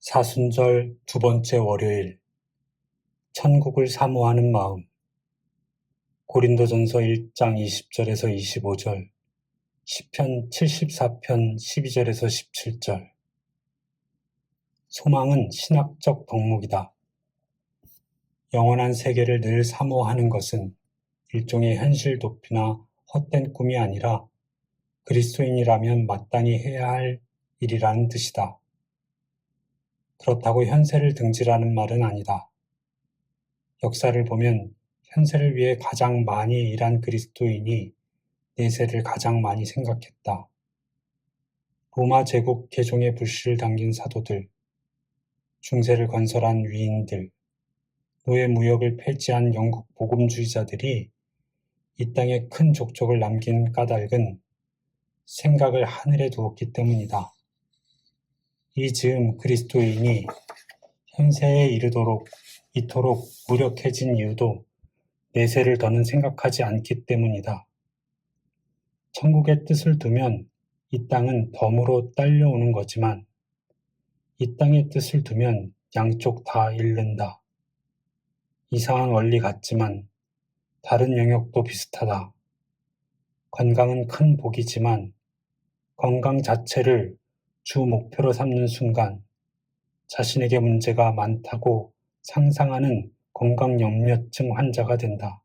사순절 두 번째 월요일, 천국을 사모하는 마음. 고린도전서 1장 20절에서 25절, 시편 74편 12절에서 17절. 소망은 신학적 덕목이다. 영원한 세계를 늘 사모하는 것은 일종의 현실 도피나 헛된 꿈이 아니라 그리스도인이라면 마땅히 해야 할 일이라는 뜻이다. 그렇다고 현세를 등지라는 말은 아니다. 역사를 보면 현세를 위해 가장 많이 일한 그리스도인이 내세를 가장 많이 생각했다. 로마 제국 개종의 불씨를 당긴 사도들, 중세를 건설한 위인들, 노예 무역을 폐지한 영국 복음주의자들이 이 땅에 큰 족적을 남긴 까닭은 생각을 하늘에 두었기 때문이다. 이 즈음 그리스도인이 현세에 이르도록 이토록 무력해진 이유도 내세를 더는 생각하지 않기 때문이다. 천국의 뜻을 두면 이 땅은 덤으로 딸려오는 거지만 이 땅의 뜻을 두면 양쪽 다 잃는다. 이상한 원리 같지만 다른 영역도 비슷하다. 건강은 큰 복이지만 건강 자체를 주 목표로 삼는 순간 자신에게 문제가 많다고 상상하는 건강염려증 환자가 된다.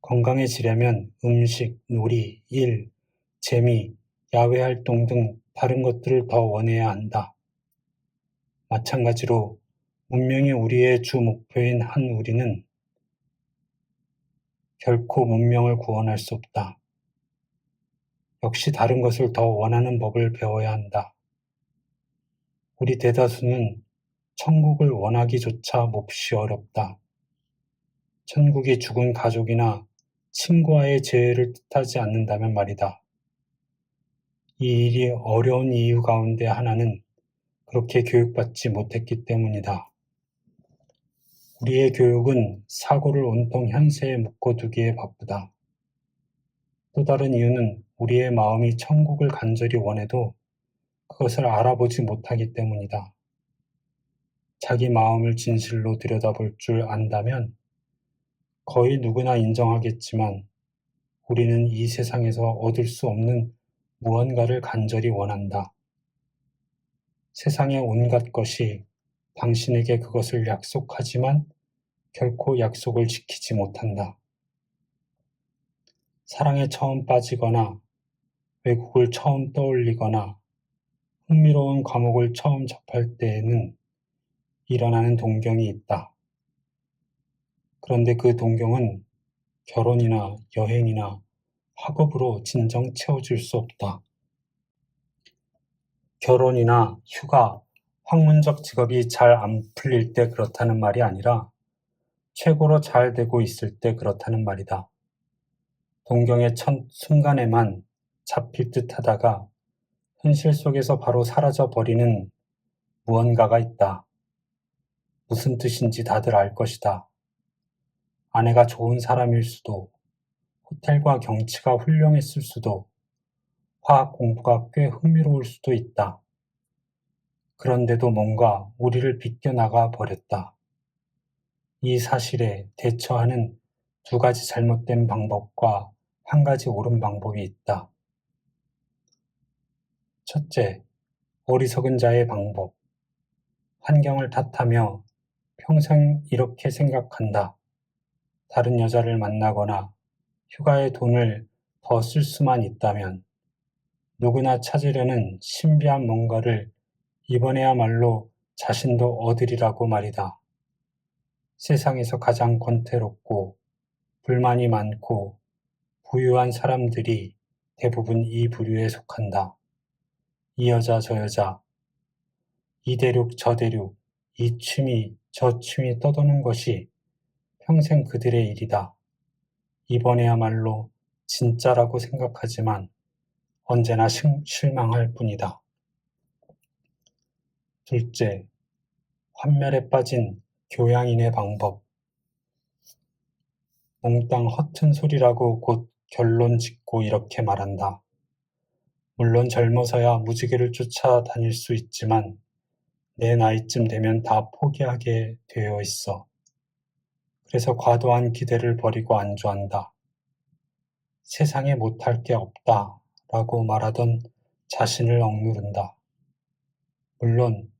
건강해지려면 음식, 놀이, 일, 재미, 야외활동 등 다른 것들을 더 원해야 한다. 마찬가지로 문명이 우리의 주 목표인 한 우리는 결코 문명을 구원할 수 없다. 역시 다른 것을 더 원하는 법을 배워야 한다. 우리 대다수는 천국을 원하기조차 몹시 어렵다. 천국이 죽은 가족이나 친구와의 재회를 뜻하지 않는다면 말이다. 이 일이 어려운 이유 가운데 하나는 그렇게 교육받지 못했기 때문이다. 우리의 교육은 사고를 온통 현세에 묶어두기에 바쁘다. 또 다른 이유는 우리의 마음이 천국을 간절히 원해도 그것을 알아보지 못하기 때문이다. 자기 마음을 진실로 들여다볼 줄 안다면 거의 누구나 인정하겠지만 우리는 이 세상에서 얻을 수 없는 무언가를 간절히 원한다. 세상의 온갖 것이 당신에게 그것을 약속하지만 결코 약속을 지키지 못한다. 사랑에 처음 빠지거나 외국을 처음 떠올리거나 흥미로운 과목을 처음 접할 때에는 일어나는 동경이 있다. 그런데 그 동경은 결혼이나 여행이나 학업으로 진정 채워질 수 없다. 결혼이나 휴가, 학문적 직업이 잘 안 풀릴 때 그렇다는 말이 아니라 최고로 잘 되고 있을 때 그렇다는 말이다. 동경의 첫 순간에만 잡힐 듯 하다가 현실 속에서 바로 사라져 버리는 무언가가 있다. 무슨 뜻인지 다들 알 것이다. 아내가 좋은 사람일 수도, 호텔과 경치가 훌륭했을 수도, 화학 공부가 꽤 흥미로울 수도 있다. 그런데도 뭔가 우리를 비껴나가 버렸다. 이 사실에 대처하는 두 가지 잘못된 방법과 한 가지 옳은 방법이 있다. 첫째, 어리석은 자의 방법. 환경을 탓하며 평생 이렇게 생각한다. 다른 여자를 만나거나 휴가에 돈을 더 쓸 수만 있다면 누구나 찾으려는 신비한 뭔가를 이번에야말로 자신도 얻으리라고 말이다. 세상에서 가장 권태롭고 불만이 많고 부유한 사람들이 대부분 이 부류에 속한다. 이 여자 저 여자, 이 대륙 저 대륙, 이 취미 저 취미 떠도는 것이 평생 그들의 일이다. 이번에야말로 진짜라고 생각하지만 언제나 실망할 뿐이다. 둘째, 환멸에 빠진 교양인의 방법. 몽땅 허튼 소리라고 곧 결론 짓고 이렇게 말한다. 물론 젊어서야 무지개를 쫓아다닐 수 있지만 내 나이쯤 되면 다 포기하게 되어 있어. 그래서 과도한 기대를 버리고 안주한다. 세상에 못할 게 없다 라고 말하던 자신을 억누른다. 물론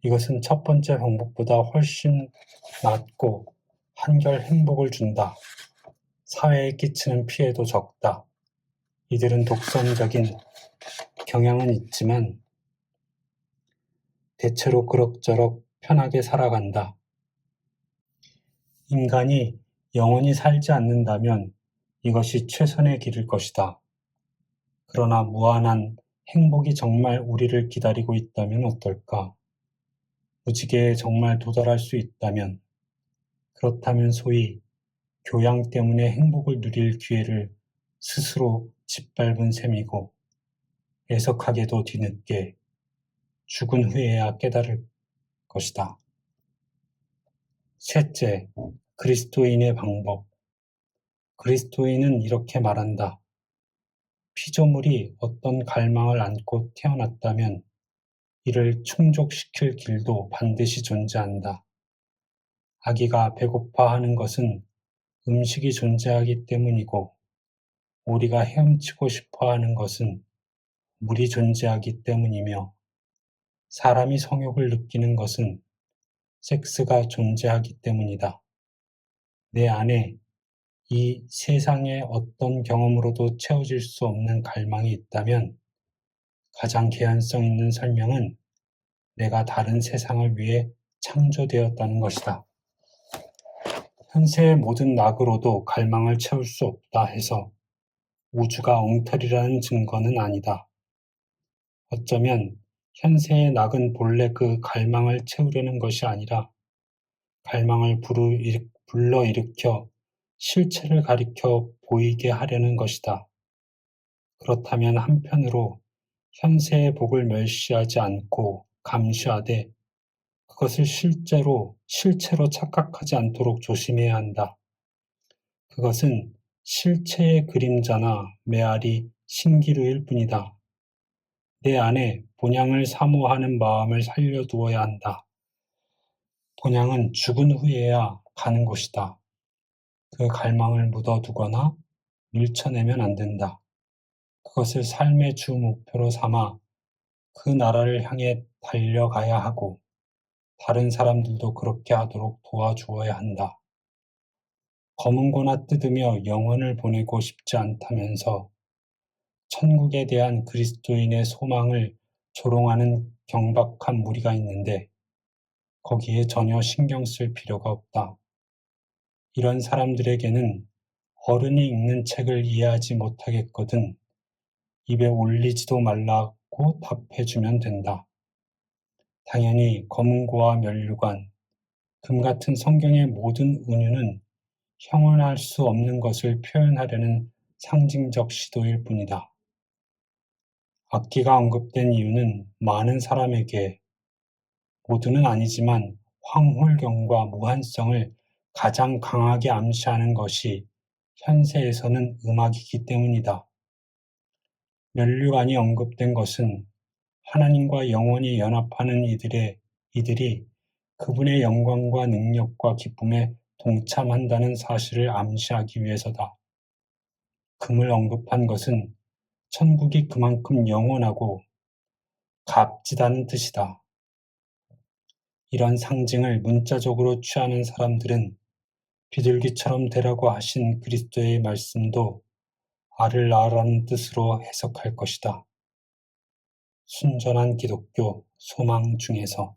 이것은 첫 번째 방법보다 훨씬 낫고 한결 행복을 준다. 사회에 끼치는 피해도 적다. 이들은 독선적인 경향은 있지만 대체로 그럭저럭 편하게 살아간다. 인간이 영원히 살지 않는다면 이것이 최선의 길일 것이다. 그러나 무한한 행복이 정말 우리를 기다리고 있다면 어떨까? 무지개에 정말 도달할 수 있다면, 그렇다면 소위 교양 때문에 행복을 누릴 기회를 스스로 짓밟은 셈이고, 애석하게도 뒤늦게 죽은 후에야 깨달을 것이다. 셋째, 그리스도인의 방법. 그리스도인은 이렇게 말한다. 피조물이 어떤 갈망을 안고 태어났다면 이를 충족시킬 길도 반드시 존재한다. 아기가 배고파하는 것은 음식이 존재하기 때문이고, 우리가 헤엄치고 싶어하는 것은 물이 존재하기 때문이며, 사람이 성욕을 느끼는 것은 섹스가 존재하기 때문이다. 내 안에 이 세상의 어떤 경험으로도 채워질 수 없는 갈망이 있다면 가장 개연성 있는 설명은 내가 다른 세상을 위해 창조되었다는 것이다. 현세의 모든 낙으로도 갈망을 채울 수 없다 해서 우주가 엉터리라는 증거는 아니다. 어쩌면 현세의 낙은 본래 그 갈망을 채우려는 것이 아니라 갈망을 불러일으켜 실체를 가리켜 보이게 하려는 것이다. 그렇다면 한편으로 현세의 복을 멸시하지 않고 감시하되 그것을 실체로 착각하지 않도록 조심해야 한다. 그것은 실체의 그림자나 메아리, 신기루일 뿐이다. 내 안에 본향을 사모하는 마음을 살려두어야 한다. 본향은 죽은 후에야 가는 곳이다. 그 갈망을 묻어두거나 밀쳐내면 안 된다. 그것을 삶의 주 목표로 삼아 그 나라를 향해 달려가야 하고 다른 사람들도 그렇게 하도록 도와주어야 한다. 검은고나 뜯으며 영혼을 보내고 싶지 않다면서 천국에 대한 그리스도인의 소망을 조롱하는 경박한 무리가 있는데 거기에 전혀 신경 쓸 필요가 없다. 이런 사람들에게는 어른이 읽는 책을 이해하지 못하겠거든 입에 올리지도 말라고 답해주면 된다. 당연히 검은고와 면류관, 금 같은 성경의 모든 은유는 형언할 수 없는 것을 표현하려는 상징적 시도일 뿐이다. 악기가 언급된 이유는 많은 사람에게, 모두는 아니지만 황홀경과 무한성을 가장 강하게 암시하는 것이 현세에서는 음악이기 때문이다. 면류관이 언급된 것은 하나님과 영원히 연합하는 이들이 그분의 영광과 능력과 기쁨에 동참한다는 사실을 암시하기 위해서다. 금을 언급한 것은 천국이 그만큼 영원하고 값지다는 뜻이다. 이런 상징을 문자적으로 취하는 사람들은 비둘기처럼 되라고 하신 그리스도의 말씀도 알을 낳으라는 뜻으로 해석할 것이다. 순전한 기독교 소망 중에서